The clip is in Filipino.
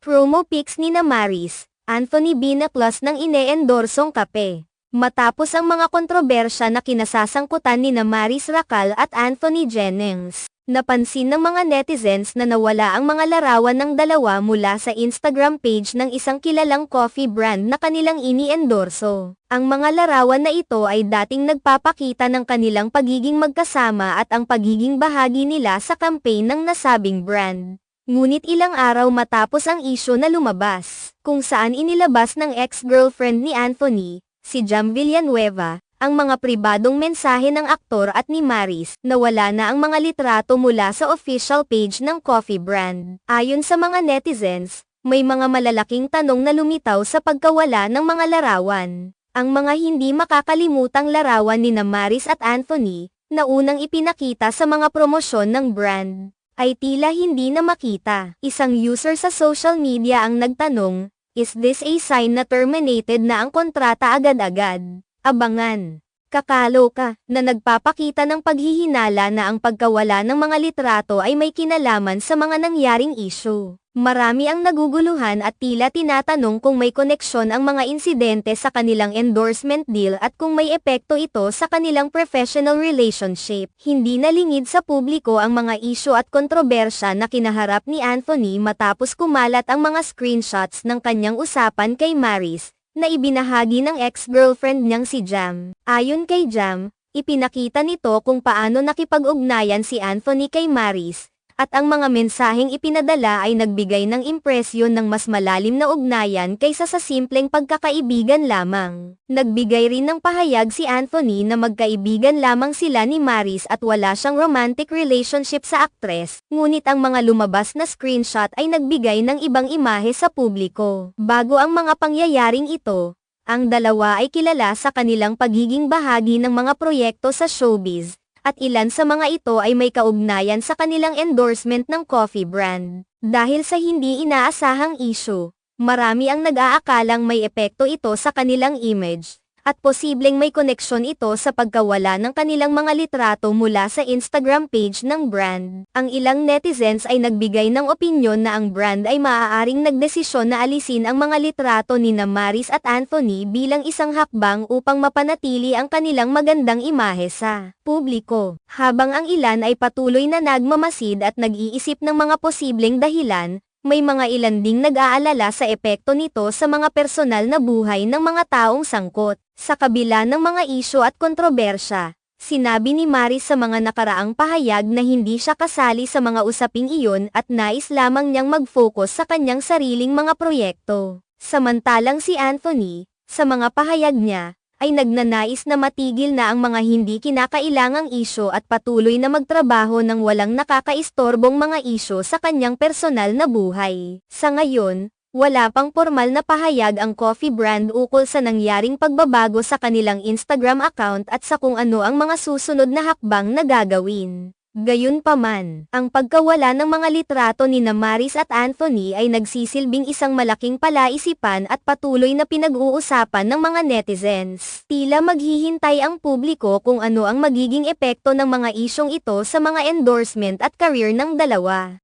Promo pics ni Maris, Anthony B na plus ng ine-endorsong kape. Matapos ang mga kontrobersya na kinasasangkutan ni Maris Racal at Anthony Jennings, napansin ng mga netizens na nawala ang mga larawan ng dalawa mula sa Instagram page ng isang kilalang coffee brand na kanilang ini-endorso. Ang mga larawan na ito ay dating nagpapakita ng kanilang pagiging magkasama at ang pagiging bahagi nila sa campaign ng nasabing brand. Ngunit ilang araw matapos ang isyu na lumabas, kung saan inilabas ng ex-girlfriend ni Anthony, si Jam Villanueva, ang mga pribadong mensahe ng aktor at ni Maris, nawala na ang mga litrato mula sa official page ng coffee brand. Ayon sa mga netizens, may mga malalaking tanong na lumitaw sa pagkawala ng mga larawan. Ang mga hindi makakalimutang larawan ni Maris at Anthony, na unang ipinakita sa mga promosyon ng brand, ay tila hindi na makita. Isang user sa social media ang nagtanong, "Is this a sign na terminated na ang kontrata agad-agad? Abangan. Kakaloka," na nagpapakita ng paghihinala na ang pagkawala ng mga litrato ay may kinalaman sa mga nangyaring issue. Marami ang naguguluhan at tila tinatanong kung may koneksyon ang mga insidente sa kanilang endorsement deal at kung may epekto ito sa kanilang professional relationship. Hindi nalingid sa publiko ang mga issue at kontrobersya na kinaharap ni Anthony matapos kumalat ang mga screenshots ng kanyang usapan kay Maris, na ibinahagi ng ex-girlfriend niyang si Jam. Ayon kay Jam, ipinakita nito kung paano nakipag-ugnayan si Anthony kay Maris, at ang mga mensaheng ipinadala ay nagbigay ng impresyon ng mas malalim na ugnayan kaysa sa simpleng pagkakaibigan lamang. Nagbigay rin ng pahayag si Anthony na magkaibigan lamang sila ni Maris at wala siyang romantic relationship sa aktres, ngunit ang mga lumabas na screenshot ay nagbigay ng ibang imahe sa publiko. Bago ang mga pangyayaring ito, ang dalawa ay kilala sa kanilang pagiging bahagi ng mga proyekto sa showbiz, at ilan sa mga ito ay may kaugnayan sa kanilang endorsement ng coffee brand. Dahil sa hindi inaasahang issue, marami ang nag-aakalang may epekto ito sa kanilang image, at posibleng may koneksyon ito sa pagkawala ng kanilang mga litrato mula sa Instagram page ng brand. Ang ilang netizens ay nagbigay ng opinyon na ang brand ay maaaring nagdesisyon na alisin ang mga litrato ni Maris at Anthony bilang isang hakbang upang mapanatili ang kanilang magandang imahe sa publiko. Habang ang ilan ay patuloy na nagmamasid at nag-iisip ng mga posibleng dahilan, may mga ilan ding nag-aalala sa epekto nito sa mga personal na buhay ng mga taong sangkot. Sa kabila ng mga isyu at kontrobersya, sinabi ni Maris sa mga nakaraang pahayag na hindi siya kasali sa mga usaping iyon at nais lamang niyang mag-focus sa kanyang sariling mga proyekto. Samantalang si Anthony, sa mga pahayag niya, ay nagnanais na matigil na ang mga hindi kinakailangang isyu at patuloy na magtrabaho ng walang nakakaistorbong mga isyu sa kanyang personal na buhay. Sa ngayon, wala pang formal na pahayag ang coffee brand ukol sa nangyaring pagbabago sa kanilang Instagram account at sa kung ano ang mga susunod na hakbang na gagawin. Gayunpaman, ang pagkawala ng mga litrato ni Maris at Anthony ay nagsisilbing isang malaking palaisipan at patuloy na pinag-uusapan ng mga netizens. Tila maghihintay ang publiko kung ano ang magiging epekto ng mga isyong ito sa mga endorsement at career ng dalawa.